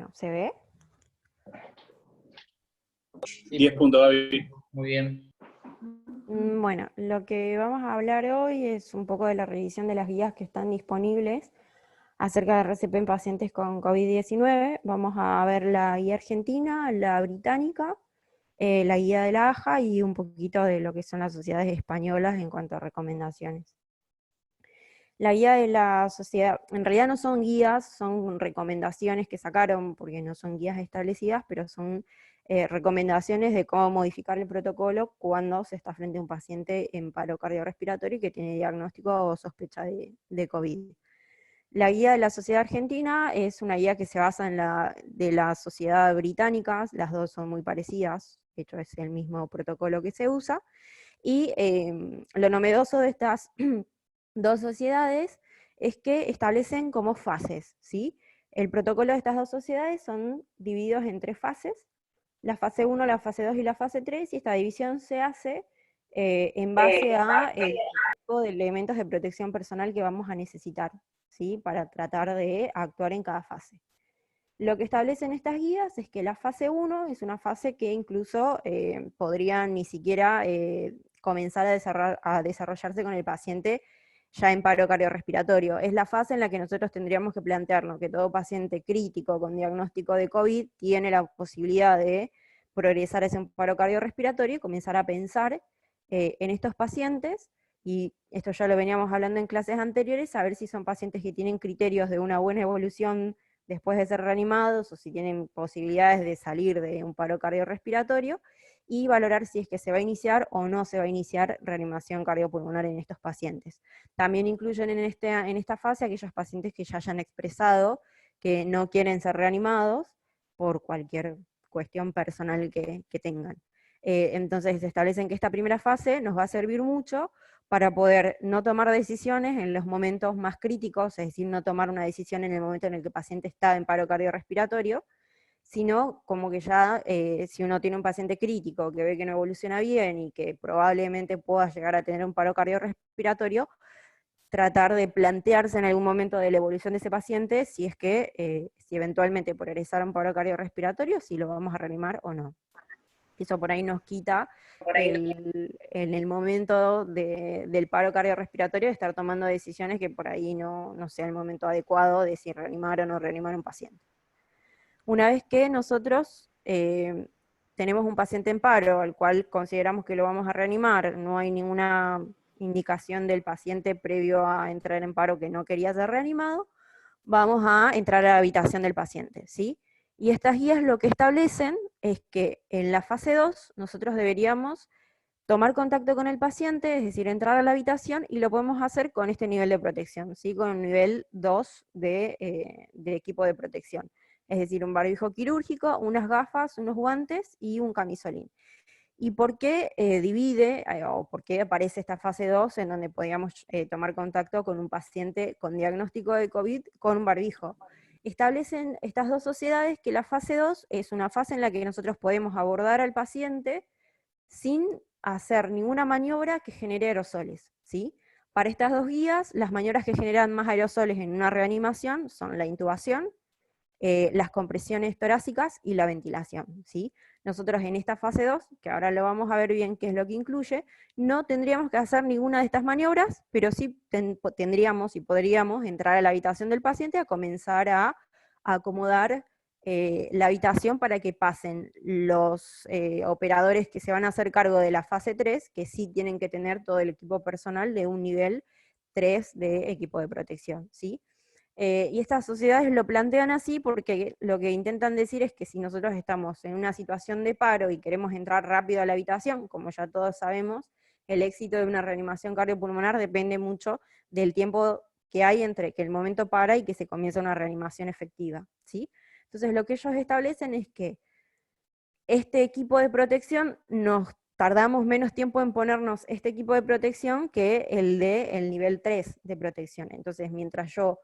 Bueno, ¿se ve? 10 puntos, Gaby. Muy bien. Bueno, lo que vamos a hablar hoy es un poco de la revisión de las guías que están disponibles acerca de RCP en pacientes con COVID-19. Vamos a ver la guía argentina, la británica, la guía de la AJA y un poquito de lo que son las sociedades españolas en cuanto a recomendaciones. La guía de la sociedad, en realidad no son guías, son recomendaciones que sacaron, porque no son guías establecidas, pero son recomendaciones de cómo modificar el protocolo cuando se está frente a un paciente en paro cardiorrespiratorio y que tiene diagnóstico o sospecha de COVID. La guía de la Sociedad Argentina es una guía que se basa en la de la Sociedad Británica, las dos son muy parecidas, de hecho es el mismo protocolo que se usa, y lo novedoso de estas dos sociedades es que establecen como fases, ¿sí? El protocolo de estas dos sociedades son divididos en 3 fases, la fase 1, la fase 2 y la fase 3, y esta división se hace en base a el tipo de elementos de protección personal que vamos a necesitar, ¿sí? Para tratar de actuar en cada fase. Lo que establecen estas guías es que la fase 1 es una fase que incluso podrían ni siquiera comenzar a desarrollarse con el paciente ya en paro cardiorrespiratorio. Es la fase en la que nosotros tendríamos que plantearnos que todo paciente crítico con diagnóstico de COVID tiene la posibilidad de progresar hacia un paro cardiorrespiratorio y comenzar a pensar en estos pacientes, y esto ya lo veníamos hablando en clases anteriores, a ver si son pacientes que tienen criterios de una buena evolución después de ser reanimados, o si tienen posibilidades de salir de un paro cardiorrespiratorio, y valorar si es que se va a iniciar o no se va a iniciar reanimación cardiopulmonar en estos pacientes. También incluyen en esta fase aquellos pacientes que ya hayan expresado que no quieren ser reanimados por cualquier cuestión personal que tengan. Entonces establecen que esta primera fase nos va a servir mucho para poder no tomar decisiones en los momentos más críticos, es decir, no tomar una decisión en el momento en el que el paciente está en paro cardiorrespiratorio, sino como que ya, si uno tiene un paciente crítico que ve que no evoluciona bien y que probablemente pueda llegar a tener un paro cardiorrespiratorio, tratar de plantearse en algún momento de la evolución de ese paciente si es que, si eventualmente por egresar a un paro cardiorrespiratorio, si lo vamos a reanimar o no. Eso por ahí nos quita en el momento del paro cardiorrespiratorio de estar tomando decisiones que por ahí no sea el momento adecuado de si reanimar o no reanimar a un paciente. Una vez que nosotros tenemos un paciente en paro, al cual consideramos que lo vamos a reanimar, no hay ninguna indicación del paciente previo a entrar en paro que no quería ser reanimado, vamos a entrar a la habitación del paciente, ¿sí? Y estas guías lo que establecen es que en la fase 2 nosotros deberíamos tomar contacto con el paciente, es decir, entrar a la habitación, y lo podemos hacer con este nivel de protección, ¿sí? Con un nivel 2 de equipo de protección. Es decir, un barbijo quirúrgico, unas gafas, unos guantes y un camisolín. ¿Y por qué divide, o por qué aparece esta fase 2 en donde podíamos tomar contacto con un paciente con diagnóstico de COVID con un barbijo? Establecen estas dos sociedades que la fase 2 es una fase en la que nosotros podemos abordar al paciente sin hacer ninguna maniobra que genere aerosoles, ¿sí? Para estas dos guías, las maniobras que generan más aerosoles en una reanimación son la intubación, las compresiones torácicas y la ventilación, ¿sí? Nosotros en esta fase 2, que ahora lo vamos a ver bien qué es lo que incluye, no tendríamos que hacer ninguna de estas maniobras, pero sí tendríamos y podríamos entrar a la habitación del paciente a comenzar a acomodar la habitación para que pasen los operadores que se van a hacer cargo de la fase 3, que sí tienen que tener todo el equipo personal de un nivel 3 de equipo de protección, ¿sí? Y estas sociedades lo plantean así porque lo que intentan decir es que si nosotros estamos en una situación de paro y queremos entrar rápido a la habitación, como ya todos sabemos, el éxito de una reanimación cardiopulmonar depende mucho del tiempo que hay entre que el momento para y que se comienza una reanimación efectiva, ¿sí? Entonces lo que ellos establecen es que este equipo de protección nos tardamos menos tiempo en ponernos este equipo de protección que el del nivel 3 de protección. Entonces, mientras yo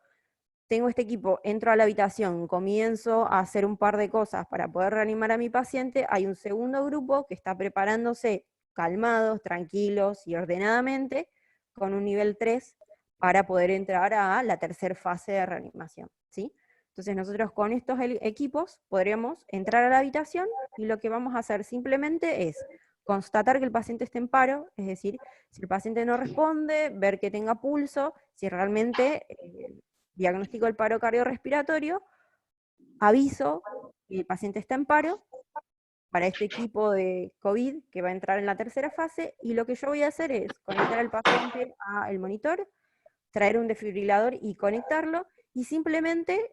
tengo este equipo, entro a la habitación, comienzo a hacer un par de cosas para poder reanimar a mi paciente, hay un segundo grupo que está preparándose calmados, tranquilos y ordenadamente, con un nivel 3, para poder entrar a la tercera fase de reanimación, ¿sí? Entonces nosotros con estos equipos podríamos entrar a la habitación y lo que vamos a hacer simplemente es constatar que el paciente esté en paro, es decir, si el paciente no responde, ver que tenga pulso, si realmente diagnostico el paro cardiorrespiratorio, aviso que el paciente está en paro para este equipo de COVID que va a entrar en la tercera fase, y lo que yo voy a hacer es conectar al paciente al monitor, traer un desfibrilador y conectarlo, y simplemente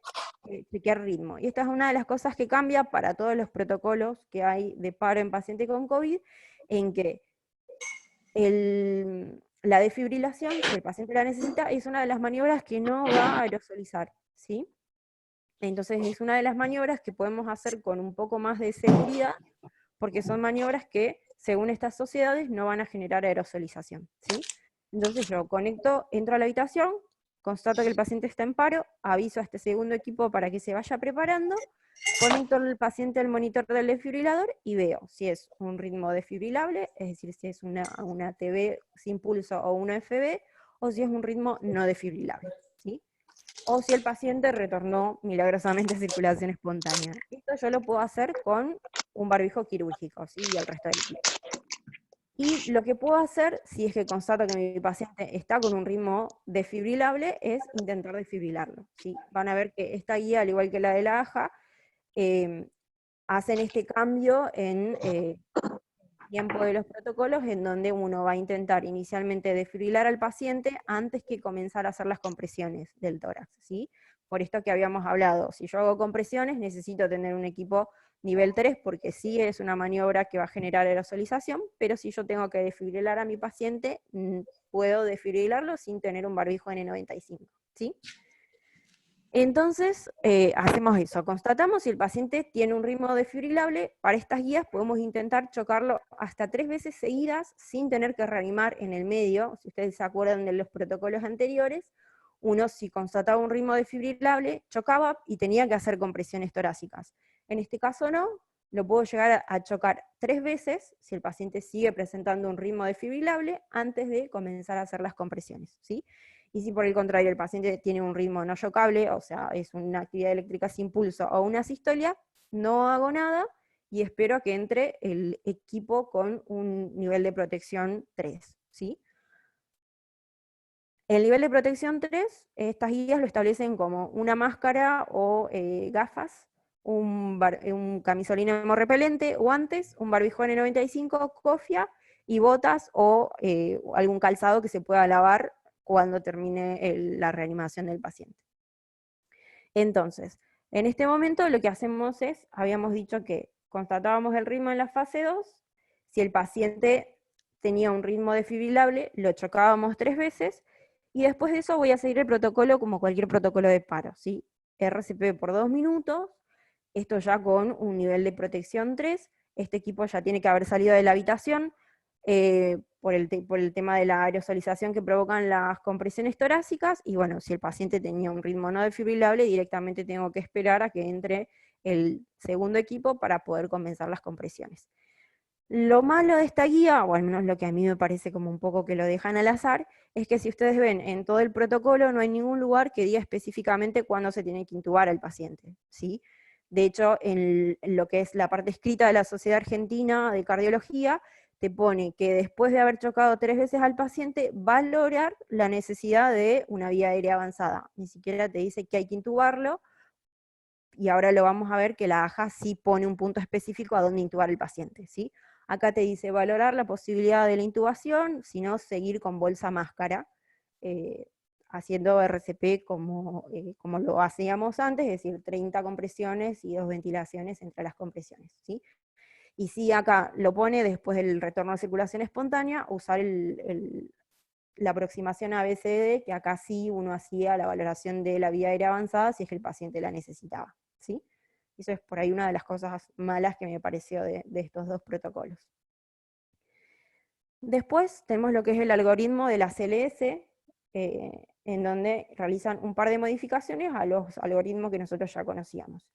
chequear ritmo. Y esta es una de las cosas que cambia para todos los protocolos que hay de paro en paciente con COVID, en que la desfibrilación, si el paciente la necesita, es una de las maniobras que no va a aerosolizar, ¿sí? Entonces es una de las maniobras que podemos hacer con un poco más de seguridad, porque son maniobras que, según estas sociedades, no van a generar aerosolización, ¿sí? Entonces yo conecto, entro a la habitación, constato que el paciente está en paro, aviso a este segundo equipo para que se vaya preparando, conecto al paciente al monitor del desfibrilador y veo si es un ritmo desfibrilable, es decir, si es una TB sin pulso o una FB, o si es un ritmo no desfibrilable, ¿sí? O si el paciente retornó milagrosamente a circulación espontánea. Esto yo lo puedo hacer con un barbijo quirúrgico, ¿sí? Y el resto del equipo. Y lo que puedo hacer, si es que constato que mi paciente está con un ritmo desfibrilable, es intentar desfibrilarlo, ¿sí? Van a ver que esta guía, al igual que la de la AJA, hacen este cambio en tiempo de los protocolos, en donde uno va a intentar inicialmente desfibrilar al paciente antes que comenzar a hacer las compresiones del tórax, ¿sí? Por esto que habíamos hablado, si yo hago compresiones necesito tener un equipo nivel 3, porque sí es una maniobra que va a generar aerosolización, pero si yo tengo que desfibrilar a mi paciente, puedo desfibrilarlo sin tener un barbijo N95, ¿sí? Entonces, hacemos eso, constatamos si el paciente tiene un ritmo desfibrilable. Para estas guías podemos intentar chocarlo hasta 3 veces seguidas sin tener que reanimar en el medio. Si ustedes se acuerdan de los protocolos anteriores, uno, si constataba un ritmo desfibrilable, chocaba y tenía que hacer compresiones torácicas. En este caso no, lo puedo llegar a chocar 3 veces si el paciente sigue presentando un ritmo desfibrilable antes de comenzar a hacer las compresiones, ¿sí? Y si por el contrario el paciente tiene un ritmo no chocable, o sea, es una actividad eléctrica sin pulso o una sistolia, no hago nada y espero a que entre el equipo con un nivel de protección 3, ¿sí? El nivel de protección 3, estas guías lo establecen como una máscara o gafas, un camisolín hemorrepelente, guantes, un barbijo N95, cofia y botas o algún calzado que se pueda lavar cuando termine la reanimación del paciente. Entonces, en este momento lo que hacemos es, habíamos dicho que constatábamos el ritmo en la fase 2, si el paciente tenía un ritmo desfibrilable, lo chocábamos 3 veces, y después de eso voy a seguir el protocolo como cualquier protocolo de paro, ¿sí? RCP por 2 minutos, esto ya con un nivel de protección 3, este equipo ya tiene que haber salido de la habitación, por el tema de la aerosolización que provocan las compresiones torácicas, y bueno, si el paciente tenía un ritmo no desfibrilable, directamente tengo que esperar a que entre el segundo equipo para poder comenzar las compresiones. Lo malo de esta guía, o al menos lo que a mí me parece como un poco que lo dejan al azar, es que si ustedes ven en todo el protocolo no hay ningún lugar que diga específicamente cuándo se tiene que intubar al paciente, ¿sí? De hecho, en lo que es la parte escrita de la Sociedad Argentina de Cardiología, te pone que después de haber chocado 3 veces al paciente, valorar la necesidad de una vía aérea avanzada. Ni siquiera te dice que hay que intubarlo, y ahora lo vamos a ver que la AJA sí pone un punto específico a dónde intubar el paciente, ¿sí? Acá te dice valorar la posibilidad de la intubación, sino seguir con bolsa máscara, haciendo RCP como lo hacíamos antes, es decir, 30 compresiones y 2 ventilaciones entre las compresiones, ¿sí? Y si acá lo pone después del retorno a circulación espontánea, usar la aproximación ABCD, que acá sí uno hacía la valoración de la vía aérea avanzada si es que el paciente la necesitaba, ¿sí? Eso es por ahí una de las cosas malas que me pareció de estos dos protocolos. Después tenemos lo que es el algoritmo de la CLS, en donde realizan un par de modificaciones a los algoritmos que nosotros ya conocíamos.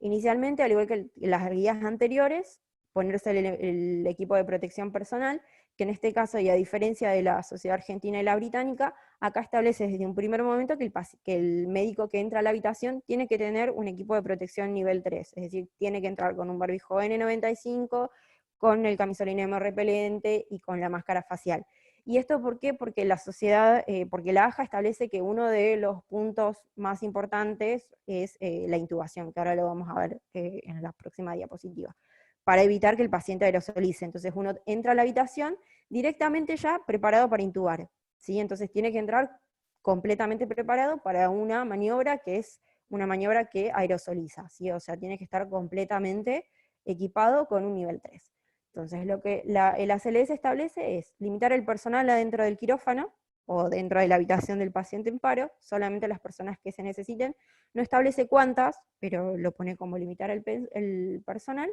Inicialmente, al igual que las guías anteriores, ponerse el equipo de protección personal, que en este caso, y a diferencia de la Sociedad Argentina y la Británica, acá establece desde un primer momento que el médico que entra a la habitación tiene que tener un equipo de protección nivel 3, es decir, tiene que entrar con un barbijo N95, con el camisolín hemorrepelente y con la máscara facial. ¿Y esto por qué? Porque la sociedad, porque la AJA establece que uno de los puntos más importantes es la intubación, que ahora lo vamos a ver en la próxima diapositiva, para evitar que el paciente aerosolice. Entonces uno entra a la habitación directamente ya preparado para intubar, ¿sí? Entonces tiene que entrar completamente preparado para una maniobra que es una maniobra que aerosoliza, ¿sí? O sea, tiene que estar completamente equipado con un nivel 3. Entonces lo que el ACLS establece es limitar el personal adentro del quirófano, o dentro de la habitación del paciente en paro, solamente las personas que se necesiten. No establece cuántas, pero lo pone como limitar el personal.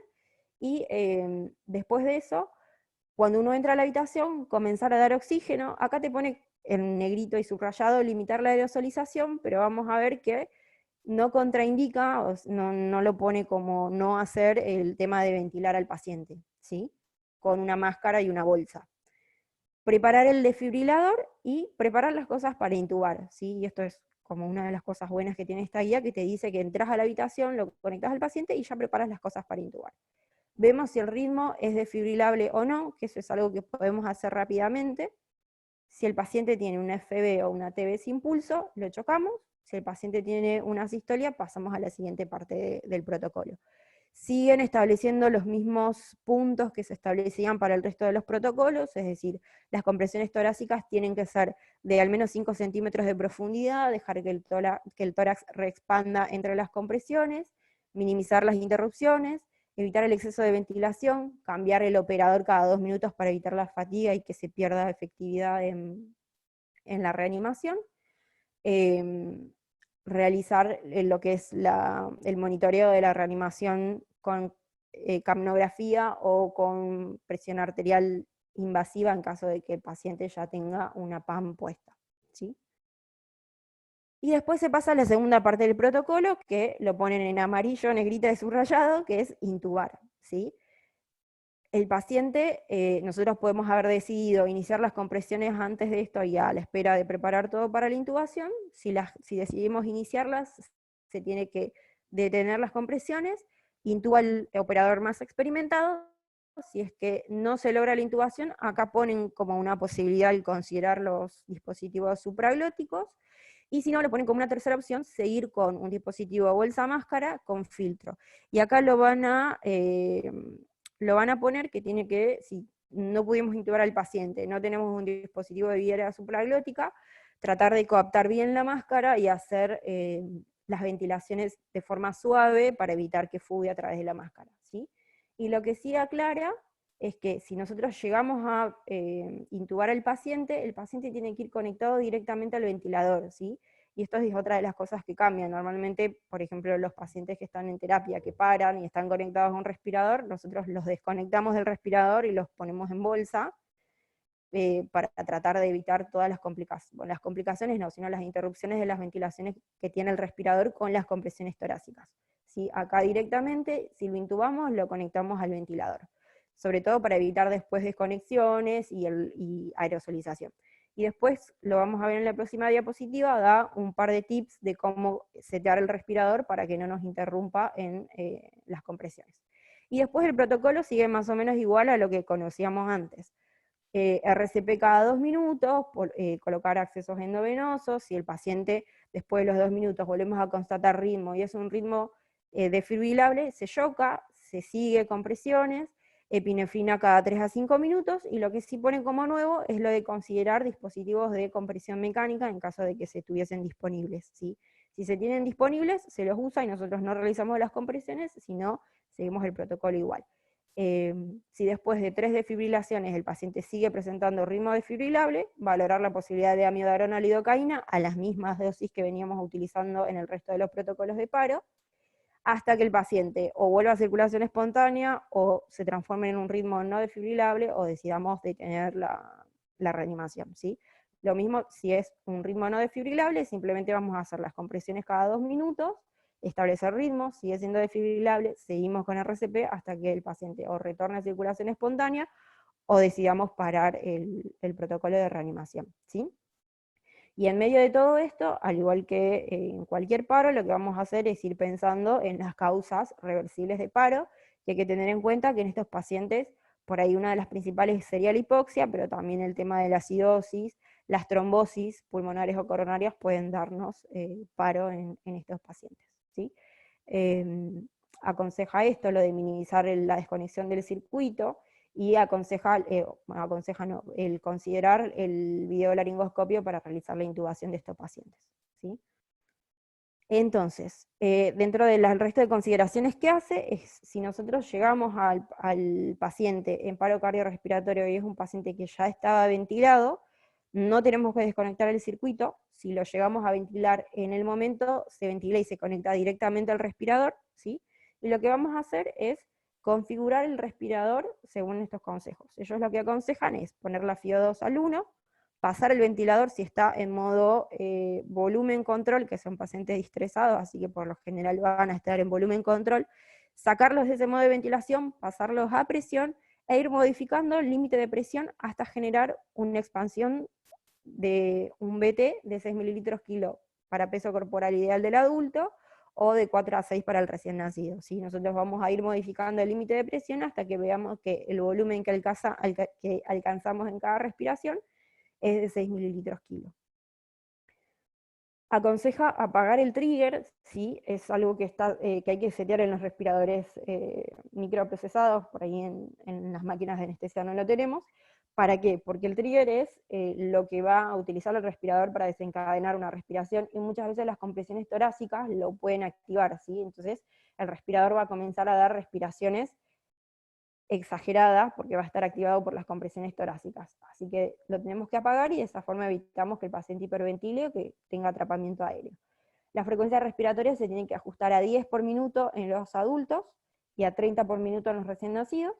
Y después de eso, cuando uno entra a la habitación, comenzar a dar oxígeno. Acá te pone en negrito y subrayado limitar la aerosolización, pero vamos a ver que no contraindica, no lo pone como no hacer el tema de ventilar al paciente, ¿sí? Con una máscara y una bolsa. Preparar el desfibrilador y preparar las cosas para intubar, ¿sí? Y esto es como una de las cosas buenas que tiene esta guía, que te dice que entras a la habitación, lo conectas al paciente y ya preparas las cosas para intubar. Vemos si el ritmo es desfibrilable o no, que eso es algo que podemos hacer rápidamente. Si el paciente tiene una FB o una TB sin pulso, lo chocamos. Si el paciente tiene una sistolia, pasamos a la siguiente parte del protocolo. Siguen estableciendo los mismos puntos que se establecían para el resto de los protocolos, es decir, las compresiones torácicas tienen que ser de al menos 5 centímetros de profundidad, dejar que el tórax reexpanda entre las compresiones, minimizar las interrupciones, evitar el exceso de ventilación, cambiar el operador cada 2 minutos para evitar la fatiga y que se pierda efectividad en la reanimación, realizar lo que es el monitoreo de la reanimación con capnografía o con presión arterial invasiva en caso de que el paciente ya tenga una PAM puesta, ¿sí? Y después se pasa a la segunda parte del protocolo, que lo ponen en amarillo, negrita y subrayado, que es intubar, ¿sí? El paciente, nosotros podemos haber decidido iniciar las compresiones antes de esto y a la espera de preparar todo para la intubación. Si decidimos iniciarlas, se tiene que detener las compresiones, intuba el operador más experimentado. Si es que no se logra la intubación, acá ponen como una posibilidad el considerar los dispositivos supraglóticos, y si no, lo ponen como una tercera opción, seguir con un dispositivo bolsa máscara con filtro. Y acá lo van a poner que tiene que, si no pudimos intubar al paciente, no tenemos un dispositivo de vía supraglótica, tratar de coaptar bien la máscara y hacer las ventilaciones de forma suave para evitar que fugue a través de la máscara, ¿sí? Y lo que sí aclara es que si nosotros llegamos a intubar al paciente, el paciente tiene que ir conectado directamente al ventilador, ¿sí? Y esto es otra de las cosas que cambian. Normalmente, por ejemplo, los pacientes que están en terapia, que paran y están conectados a un respirador, nosotros los desconectamos del respirador y los ponemos en bolsa, para tratar de evitar todas las complicaciones, bueno, las complicaciones no, sino las interrupciones de las ventilaciones que tiene el respirador con las compresiones torácicas, ¿sí? Acá directamente, si lo intubamos, lo conectamos al ventilador, sobre todo para evitar después desconexiones y aerosolización. Y después, lo vamos a ver en la próxima diapositiva, da un par de tips de cómo setear el respirador para que no nos interrumpa en las compresiones. Y después el protocolo sigue más o menos igual a lo que conocíamos antes. RCP cada 2 minutos, colocar accesos endovenosos. Si el paciente después de los 2 minutos volvemos a constatar ritmo y es un ritmo desfibrilable, se choca, se sigue con presiones, epinefrina cada 3 a 5 minutos, y lo que sí ponen como nuevo es lo de considerar dispositivos de compresión mecánica en caso de que se tuviesen disponibles, ¿sí? Si se tienen disponibles, se los usa y nosotros no realizamos las compresiones, sino seguimos el protocolo igual. Si después de 3 desfibrilaciones el paciente sigue presentando ritmo desfibrilable, valorar la posibilidad de amiodarona lidocaína a las mismas dosis que veníamos utilizando en el resto de los protocolos de paro, hasta que el paciente o vuelva a circulación espontánea o se transforme en un ritmo no desfibrilable o decidamos detener la reanimación, ¿sí? Lo mismo si es un ritmo no desfibrilable, simplemente vamos a hacer las compresiones cada 2 minutos, establecer ritmo, sigue siendo desfibrilable, seguimos con RCP hasta que el paciente o retorne a circulación espontánea o decidamos parar el protocolo de reanimación, ¿sí? Y en medio de todo esto, al igual que en cualquier paro, lo que vamos a hacer es ir pensando en las causas reversibles de paro, que hay que tener en cuenta que en estos pacientes, por ahí una de las principales sería la hipoxia, pero también el tema de la acidosis, las trombosis pulmonares o coronarias pueden darnos paro en estos pacientes, ¿sí? Aconseja esto, lo de minimizar la desconexión del circuito, y aconseja no, el considerar el videolaringoscopio para realizar la intubación de estos pacientes, ¿sí? Entonces, dentro del resto de consideraciones que hace, es si nosotros llegamos al paciente en paro cardiorrespiratorio y es un paciente que ya estaba ventilado, no tenemos que desconectar el circuito. Si lo llegamos a ventilar en el momento, se ventila y se conecta directamente al respirador, ¿sí? Y lo que vamos a hacer es configurar el respirador según estos consejos. Ellos lo que aconsejan es poner la FiO2 al 1, pasar el ventilador si está en modo volumen control, que son pacientes distresados, así que por lo general van a estar en volumen control, sacarlos de ese modo de ventilación, pasarlos a presión, e ir modificando el límite de presión hasta generar una expansión de un BT de 6 mililitros kilo para peso corporal ideal del adulto, o de 4 a 6 para el recién nacido, ¿sí? Nosotros vamos a ir modificando el límite de presión hasta que veamos que el volumen que alcanzamos en cada respiración es de 6 mililitros kilo. Aconseja apagar el trigger, ¿sí? Es algo que hay que setear en los respiradores microprocesados, por ahí en las máquinas de anestesia no lo tenemos. ¿Para qué? Porque el trigger es lo que va a utilizar el respirador para desencadenar una respiración, y muchas veces las compresiones torácicas lo pueden activar, ¿sí? Entonces el respirador va a comenzar a dar respiraciones exagerada, porque va a estar activado por las compresiones torácicas. Así que lo tenemos que apagar, y de esa forma evitamos que el paciente hiperventile o que tenga atrapamiento aéreo. La frecuencia respiratoria se tiene que ajustar a 10 por minuto en los adultos y a 30 por minuto en los recién nacidos.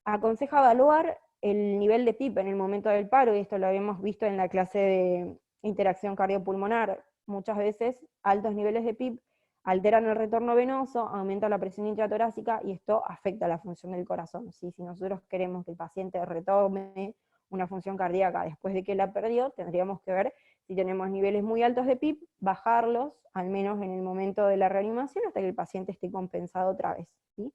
Aconseja evaluar el nivel de PIP en el momento del paro, y esto lo habíamos visto en la clase de interacción cardiopulmonar. Muchas veces altos niveles de PIP alteran el retorno venoso, aumenta la presión intratorácica, y esto afecta la función del corazón, ¿sí? Si nosotros queremos que el paciente retome una función cardíaca después de que la perdió, tendríamos que ver si tenemos niveles muy altos de PIP, bajarlos, al menos en el momento de la reanimación, hasta que el paciente esté compensado otra vez, ¿sí?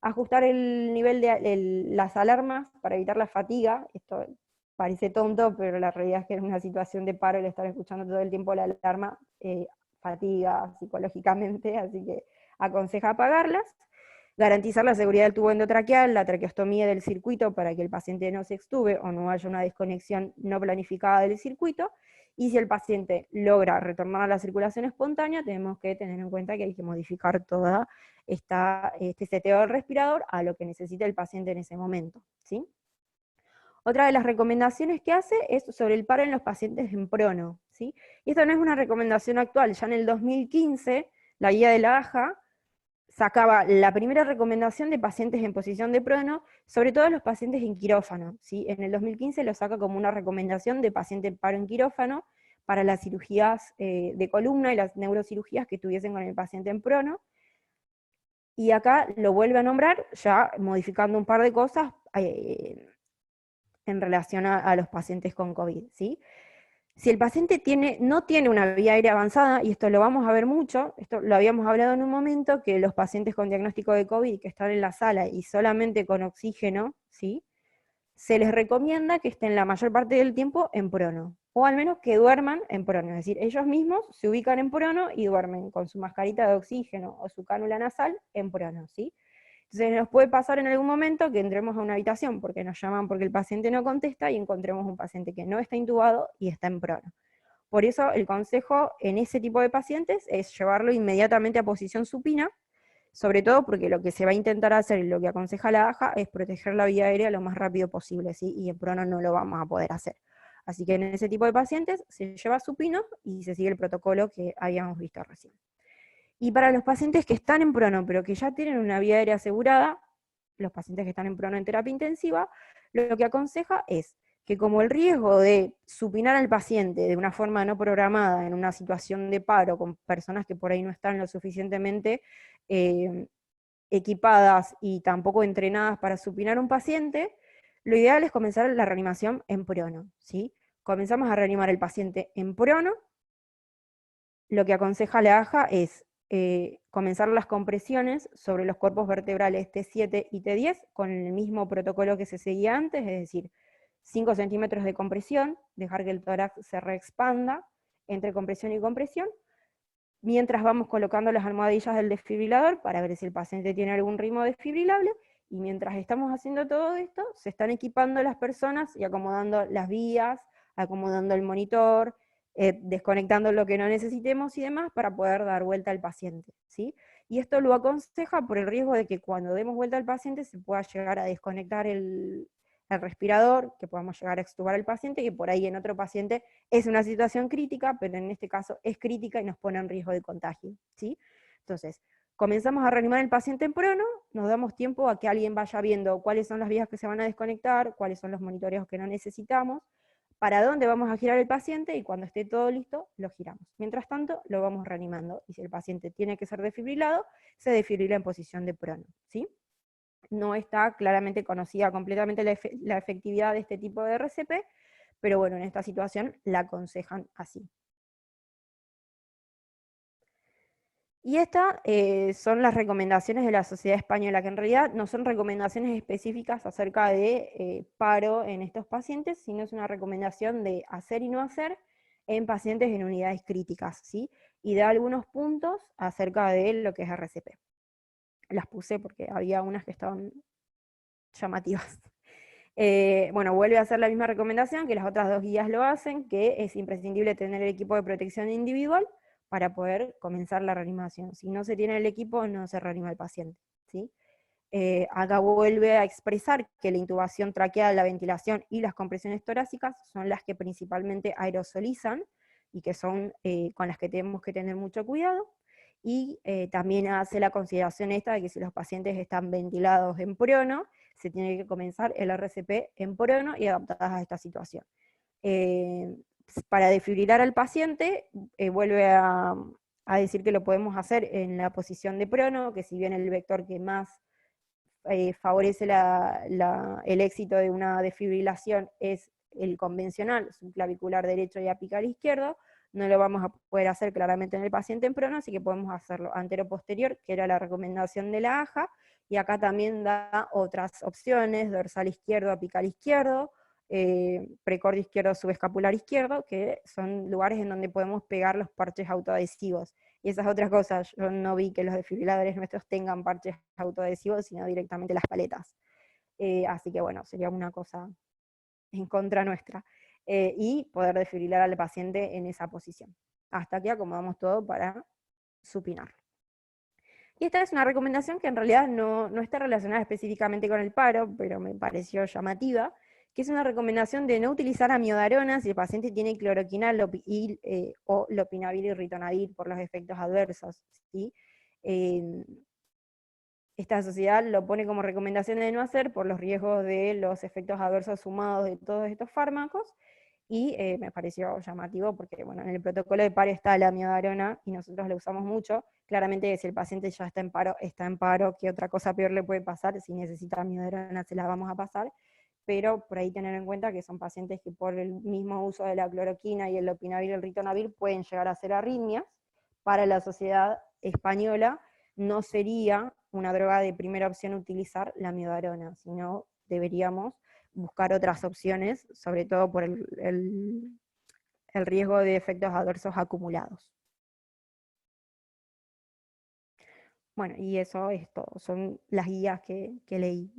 Ajustar el nivel de las alarmas para evitar la fatiga. Esto parece tonto, pero la realidad es que en una situación de paro, el estar escuchando todo el tiempo la alarma fatiga psicológicamente, así que aconseja apagarlas. Garantizar la seguridad del tubo endotraqueal, la traqueostomía del circuito para que el paciente no se extube o no haya una desconexión no planificada del circuito. Y si el paciente logra retornar a la circulación espontánea, tenemos que tener en cuenta que hay que modificar toda este seteo del respirador a lo que necesita el paciente en ese momento, ¿sí? Otra de las recomendaciones que hace es sobre el paro en los pacientes en prono, ¿sí? Y esto no es una recomendación actual. Ya en el 2015, la guía de la AJA sacaba la primera recomendación de pacientes en posición de prono, sobre todo los pacientes en quirófano, ¿sí? En el 2015 lo saca como una recomendación de paciente en paro en quirófano para las cirugías de columna y las neurocirugías que tuviesen con el paciente en prono. Y acá lo vuelve a nombrar, ya modificando un par de cosas en relación a los pacientes con COVID, ¿sí? Si el paciente no tiene una vía aérea avanzada, y esto lo vamos a ver mucho, esto lo habíamos hablado en un momento, que los pacientes con diagnóstico de COVID que están en la sala y solamente con oxígeno, ¿sí?, se les recomienda que estén la mayor parte del tiempo en prono, o al menos que duerman en prono, es decir, ellos mismos se ubican en prono y duermen con su mascarita de oxígeno o su cánula nasal en prono, ¿sí? Entonces nos puede pasar en algún momento que entremos a una habitación porque nos llaman porque el paciente no contesta y encontremos un paciente que no está intubado y está en prono. Por eso el consejo en ese tipo de pacientes es llevarlo inmediatamente a posición supina, sobre todo porque lo que se va a intentar hacer y lo que aconseja la AJA es proteger la vía aérea lo más rápido posible, ¿sí? Y en prono no lo vamos a poder hacer. Así que en ese tipo de pacientes se lleva supino y se sigue el protocolo que habíamos visto recién. Y para los pacientes que están en prono, pero que ya tienen una vía aérea asegurada, los pacientes que están en prono en terapia intensiva, lo que aconseja es que, como el riesgo de supinar al paciente de una forma no programada en una situación de paro con personas que por ahí no están lo suficientemente equipadas y tampoco entrenadas para supinar a un paciente, Lo ideal es comenzar la reanimación en prono, ¿sí? Comenzamos a reanimar el paciente en prono. Lo que aconseja la AJA es comenzar las compresiones sobre los cuerpos vertebrales T7 y T10 con el mismo protocolo que se seguía antes, es decir, 5 centímetros de compresión, dejar que el tórax se reexpanda entre compresión y compresión, mientras vamos colocando las almohadillas del desfibrilador para ver si el paciente tiene algún ritmo desfibrilable, y mientras estamos haciendo todo esto, se están equipando las personas y acomodando las vías, acomodando el monitor, desconectando lo que no necesitemos y demás para poder dar vuelta al paciente, ¿sí? Y esto lo aconseja por el riesgo de que cuando demos vuelta al paciente se pueda llegar a desconectar el respirador, que podamos llegar a extubar al paciente, que por ahí en otro paciente es una situación crítica, pero en este caso es crítica y nos pone en riesgo de contagio, ¿sí? Entonces, comenzamos a reanimar el paciente en prono, nos damos tiempo a que alguien vaya viendo cuáles son las vías que se van a desconectar, cuáles son los monitoreos que no necesitamos, para dónde vamos a girar el paciente, y cuando esté todo listo, lo giramos. Mientras tanto, lo vamos reanimando, y si el paciente tiene que ser desfibrilado, se desfibrila en posición de prono, ¿sí? No está claramente conocida completamente la efectividad de este tipo de RCP, pero bueno, en esta situación la aconsejan así. Y estas son las recomendaciones de la Sociedad Española, que en realidad no son recomendaciones específicas acerca de paro en estos pacientes, sino es una recomendación de hacer y no hacer en pacientes en unidades críticas, ¿sí? Y da algunos puntos acerca de lo que es RCP. Las puse porque había unas que estaban llamativas. Bueno, vuelve a hacer la misma recomendación que las otras dos guías lo hacen, que es imprescindible tener el equipo de protección individual para poder comenzar la reanimación. Si no se tiene el equipo, no se reanima el paciente, ¿sí? Acá vuelve a expresar que la intubación traqueal, la ventilación y las compresiones torácicas son las que principalmente aerosolizan y que son con las que tenemos que tener mucho cuidado. Y también hace la consideración esta de que si los pacientes están ventilados en prono, se tiene que comenzar el RCP en prono y adaptadas a esta situación. Para desfibrilar al paciente, vuelve a decir que lo podemos hacer en la posición de prono, que si bien el vector que más favorece el éxito de una desfibrilación es el convencional, subclavicular derecho y apical izquierdo, no lo vamos a poder hacer claramente en el paciente en prono, así que podemos hacerlo antero-posterior, que era la recomendación de la AJA, y acá también da otras opciones, dorsal izquierdo, apical izquierdo, precordio izquierdo, subescapular izquierdo, que son lugares en donde podemos pegar los parches autoadhesivos. Y esas otras cosas, yo no vi que los desfibriladores nuestros tengan parches autoadhesivos, sino directamente las paletas. Así que bueno, sería una cosa en contra nuestra. Y poder desfibrilar al paciente en esa posición, hasta que acomodamos todo para supinar. Y esta es una recomendación que en realidad no está relacionada específicamente con el paro, pero me pareció llamativa, que es una recomendación de no utilizar amiodarona si el paciente tiene cloroquina o lopinavir y ritonavir por los efectos adversos, ¿sí? Esta sociedad lo pone como recomendación de no hacer por los riesgos de los efectos adversos sumados de todos estos fármacos, y me pareció llamativo porque, bueno, en el protocolo de paro está la amiodarona y nosotros la usamos mucho. Claramente si el paciente ya está en paro, ¿qué otra cosa peor le puede pasar? Si necesita amiodarona se la vamos a pasar, pero por ahí tener en cuenta que son pacientes que por el mismo uso de la cloroquina y el lopinavir y el ritonavir pueden llegar a hacer arritmias. Para la sociedad española no sería una droga de primera opción utilizar la amiodarona, sino deberíamos buscar otras opciones, sobre todo por el riesgo de efectos adversos acumulados. Bueno, y eso es todo, son las guías que leí.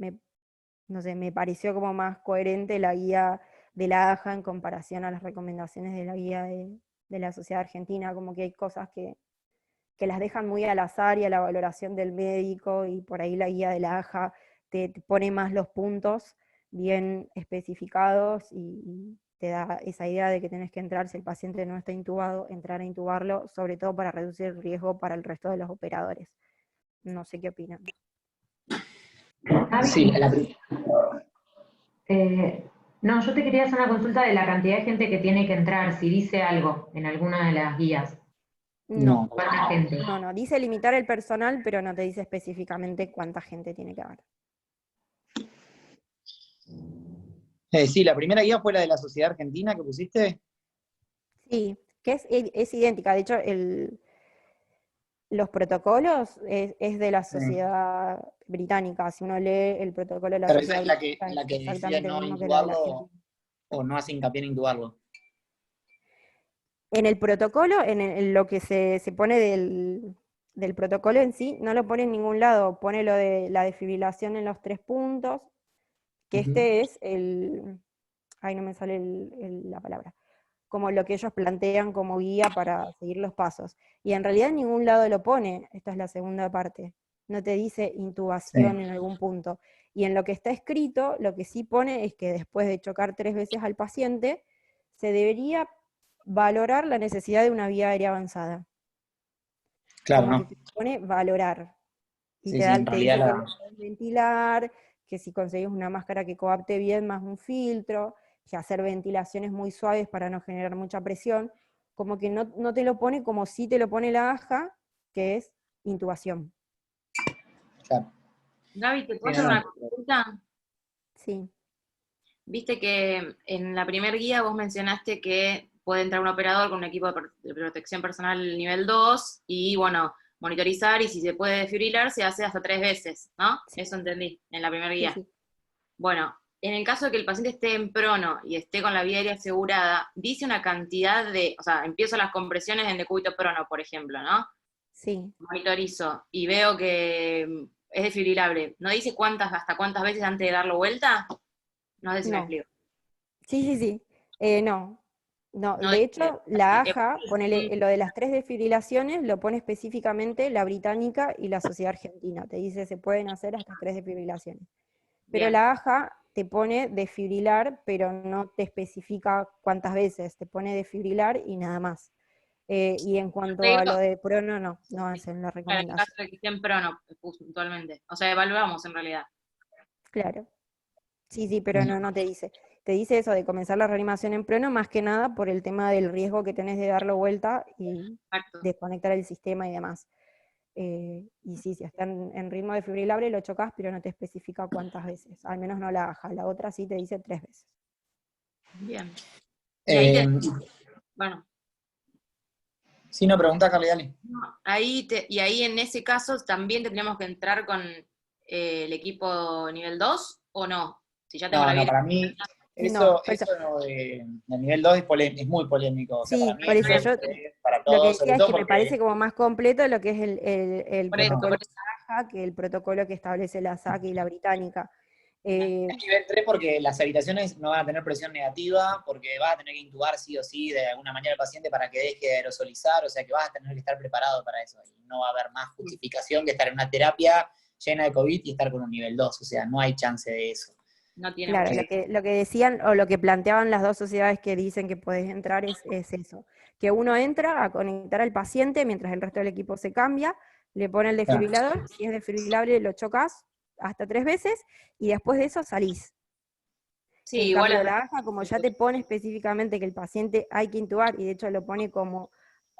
No sé, me pareció como más coherente la guía de la AJA en comparación a las recomendaciones de la guía de la Sociedad Argentina, como que hay cosas que las dejan muy al azar y a la valoración del médico, y por ahí la guía de la AJA te pone más los puntos bien especificados y te da esa idea de que tenés que entrar, si el paciente no está intubado, entrar a intubarlo, sobre todo para reducir el riesgo para el resto de los operadores. No sé qué opinan. Sí, no, yo te quería hacer una consulta de la cantidad de gente que tiene que entrar, si dice algo en alguna de las guías. No, ¿Cuánta gente? no, dice limitar el personal, pero no te dice específicamente cuánta gente tiene que haber. Sí, la primera guía fue la de la Sociedad Argentina que pusiste. Sí, que es idéntica. De hecho, los protocolos es de la Sí. sociedad británica. Si uno lee el protocolo de la Pero esa sociedad es británica, la es que decide exactamente el no mismo que la de la intubarlo Argentina. o no hace hincapié en intubarlo. En el protocolo, en lo que se pone del protocolo en sí, no lo pone en ningún lado. Pone lo de la desfibrilación en los 3 puntos, que Ujú. este es ay, no me sale la palabra, como lo que ellos plantean como guía para seguir los pasos. Y en realidad en ningún lado lo pone, esta es la segunda parte, no te dice intubación Sí, en algún punto. Y en lo que está escrito, lo que sí pone es que después de chocar 3 veces al paciente, se debería valorar la necesidad de una vía aérea avanzada. claro, Como que ¿no? te pone valorar. Y Sí, sí, en te realidad dice que la... vos podés ventilar, que si conseguís una máscara que coapte bien más un filtro, que hacer ventilaciones muy suaves para no generar mucha presión, como que no te lo pone como si te lo pone la AJA, que es intubación. Claro. Gaby, ¿te Sí, puedo no, hacer una no. consulta? Sí, Viste que en la primer guía vos mencionaste que puede entrar un operador con un equipo de protección personal nivel 2 y, bueno, monitorizar y si se puede desfibrilar se hace hasta 3 veces, ¿no? sí, Eso entendí en la primera sí, guía. sí. Bueno, en el caso de que el paciente esté en prono y esté con la vía aérea asegurada, dice una cantidad de, o sea, empiezo las compresiones en decúbito prono, por ejemplo, ¿no? Sí. Monitorizo y veo que es desfibrilable. ¿No dice hasta cuántas veces antes de darlo vuelta? No sé si me No. explico. Sí, sí, sí. No. No, No de dice, hecho, la eh, AJA, ponele, lo de las 3 desfibrilaciones lo pone específicamente la británica y la sociedad argentina. Te dice se pueden hacer hasta 3 desfibrilaciones. Pero bien. la AJA te pone desfibrilar, pero no te especifica cuántas veces, te pone desfibrilar y nada más. Y en cuanto a lo Arreglo, de prono, no hacen la para el caso recomendación. de que esté en prono, puntualmente. O sea, evaluamos en realidad. Claro. Sí, sí, pero no te dice. Te dice eso de comenzar la reanimación en prono, más que nada por el tema del riesgo que tenés de darlo vuelta y Exacto. desconectar el sistema y demás. Y sí, si está en ritmo desfibrilable lo chocas, pero no te especifica cuántas veces. Al menos no la AJA. La otra sí te dice 3 veces. Bien. Y ahí, Eh, bueno, sí, no, pregunta, Carly, dale. y ahí en ese caso también tendríamos que entrar con el equipo nivel 2 o no. Si ya tengo No, la no, vida. para mí No, por eso. eso no de nivel 2 es muy polémico. O sea, para Sí, mí por eso eso es yo para lo que todos, decía sobre es todo que me parece porque como más completo lo que es el Por eso, protocolo por de eso. la AJA que el protocolo que establece la SAC y la británica. Eh, es nivel 3 porque las habitaciones no van a tener presión negativa, porque vas a tener que intubar sí o sí de alguna manera al paciente para que deje de aerosolizar, o sea que vas a tener que estar preparado para eso. Y no va a haber más justificación que estar en una terapia llena de COVID y estar con un nivel 2, o sea, no hay chance de eso. No tiene Claro, mucho. lo que decían o lo que planteaban las dos sociedades que dicen que podés entrar es eso, que uno entra a conectar al paciente mientras el resto del equipo se cambia, le pone el Claro. desfibrilador, si es desfibrilable lo chocas hasta 3 veces y después de eso salís. Sí, En igual cambio, es. la AJA, como ya te pone específicamente que el paciente hay que intubar, y de hecho lo pone como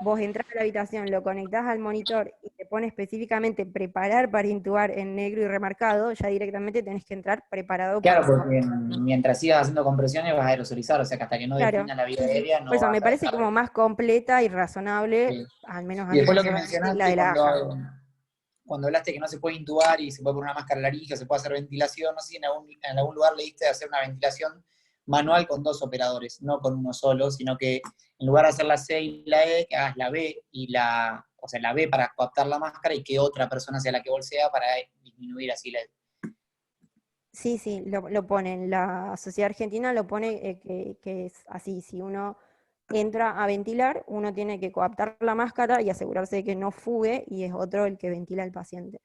vos entras a la habitación, lo conectás al monitor y te pone específicamente preparar para intubar en negro y remarcado, ya directamente tenés que entrar preparado para Claro, intubar. porque mientras sigas haciendo compresiones vas a aerosolizar, o sea que hasta que no Claro, defina la vía sí, sí. aérea Por no eso vas me a parece dejar como de... más completa y razonable, Sí. al menos a Y mí después lo que personalmente, la mencionaste de la AJA. cuando hablaste que no se puede intubar y se puede poner una máscara laringe, se puede hacer ventilación, no sé si en algún lugar leíste de hacer una ventilación manual con 2 operadores, no con uno solo, sino que en lugar de hacer la C y la E, que hagas la B o sea, la B para captar la máscara y que otra persona sea la que bolsea para disminuir así la... Sí, sí, lo ponen. La Sociedad Argentina lo pone que es así, si uno entra a ventilar, uno tiene que coaptar la máscara y asegurarse de que no fugue, y es otro el que ventila al paciente.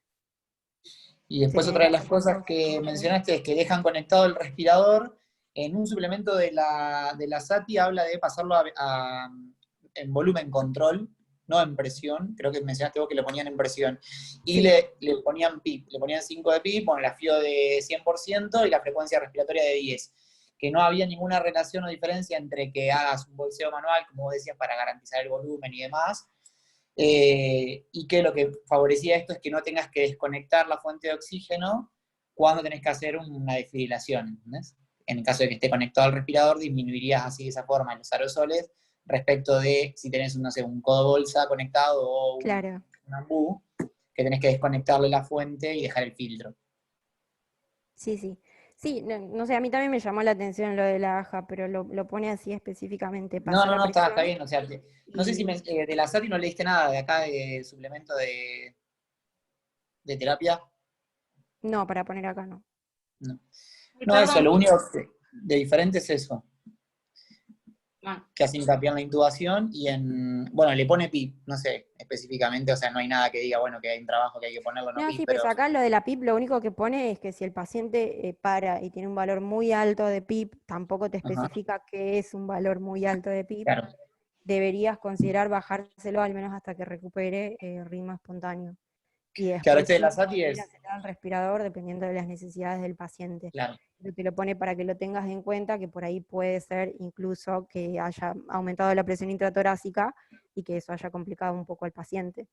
Y Se después tienen otra que de las hacer con cosas dos. que mencionaste es que dejan conectado el respirador. En un suplemento de la SATI habla de pasarlo en volumen control, no en presión. Creo que mencionaste vos que lo ponían en presión. Y Sí, le ponían PIP, le ponían 5 de PIP, con la FIO de 100% y la frecuencia respiratoria de 10. Que no había ninguna relación o diferencia entre que hagas un bolseo manual, como vos decías, para garantizar el volumen y demás, y que lo que favorecía esto es que no tengas que desconectar la fuente de oxígeno cuando tenés que hacer una desfibrilación, ¿entendés? en el caso de que esté conectado al respirador, disminuirías así de esa forma los aerosoles respecto de si tenés, no sé, un codo bolsa conectado o un Claro. ambú, que tenés que desconectarle la fuente y dejar el filtro. Sí, sí. Sí, no sé, a mí también me llamó la atención lo de la AJA, pero lo pone así específicamente, No, pasa no, la no, está presión bien, o sea, no sé si y de la SATI no leíste nada de acá de suplemento de terapia. no, para poner acá no. No, Y no, eso, perdón, lo único de diferente es eso, bueno, que hace hincapié en la intubación y bueno, le pone PIP, no sé específicamente, o sea, no hay nada que diga, bueno, que hay un trabajo que hay que ponerlo, no No, PIP, sí, pero pues acá lo de la PIP lo único que pone es que si el paciente para y tiene un valor muy alto de PIP, tampoco te ajá, especifica qué es un valor muy alto de PIP, claro, deberías considerar bajárselo al menos hasta que recupere ritmo espontáneo. Y claro, después este de la sí, SATI ir a es, acelerar el respirador dependiendo de las necesidades del paciente. claro, Pero te lo pone para que lo tengas en cuenta, que por ahí puede ser incluso que haya aumentado la presión intratorácica y que eso haya complicado un poco al paciente.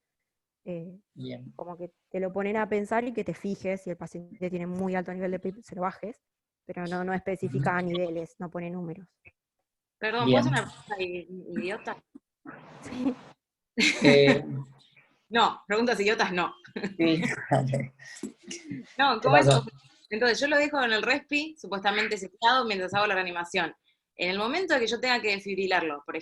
bien. Como que te lo ponen a pensar y que te fijes, si el paciente tiene muy alto nivel de PIB, se lo bajes, pero no especifica niveles, no pone números. perdón, ¿puedo hacer Bien. una pregunta idiota? Sí. Eh, No, preguntas idiotas no. sí. No, ¿Qué ¿cómo es? pasó? Entonces yo lo dejo en el respi, supuestamente seteado, mientras hago la reanimación. En el momento de que yo tenga que desfibrilarlo, por